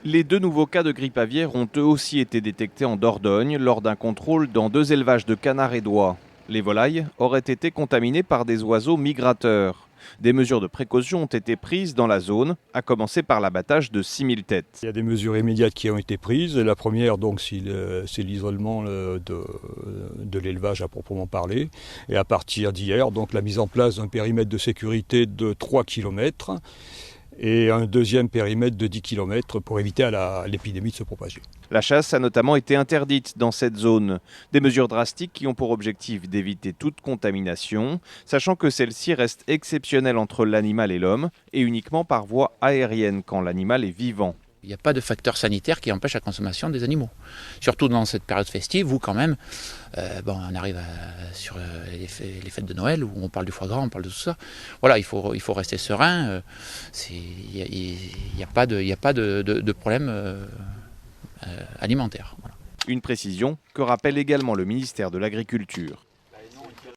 Les 2 nouveaux cas de grippe aviaire ont eux aussi été détectés en Dordogne lors d'un contrôle dans 2 élevages de canards et d'oies. Les volailles auraient été contaminées par des oiseaux migrateurs. Des mesures de précaution ont été prises dans la zone, à commencer par l'abattage de 6000 têtes. Il y a des mesures immédiates qui ont été prises. La première, donc, c'est l'isolement de l'élevage à proprement parler. Et à partir d'hier, donc, la mise en place d'un périmètre de sécurité de 3 km et un deuxième périmètre de 10 km pour éviter à l'épidémie de se propager. La chasse a notamment été interdite dans cette zone. Des mesures drastiques qui ont pour objectif d'éviter toute contamination, sachant que celle-ci reste exceptionnelle entre l'animal et l'homme et uniquement par voie aérienne quand l'animal est vivant. Il n'y a pas de facteur sanitaire qui empêche la consommation des animaux. Surtout dans cette période festive où quand même, on arrive sur les fêtes de Noël où on parle du foie gras, on parle de tout ça. Voilà, il faut rester serein. Il n'y a pas de problème alimentaire. Voilà. Une précision que rappelle également le ministère de l'Agriculture.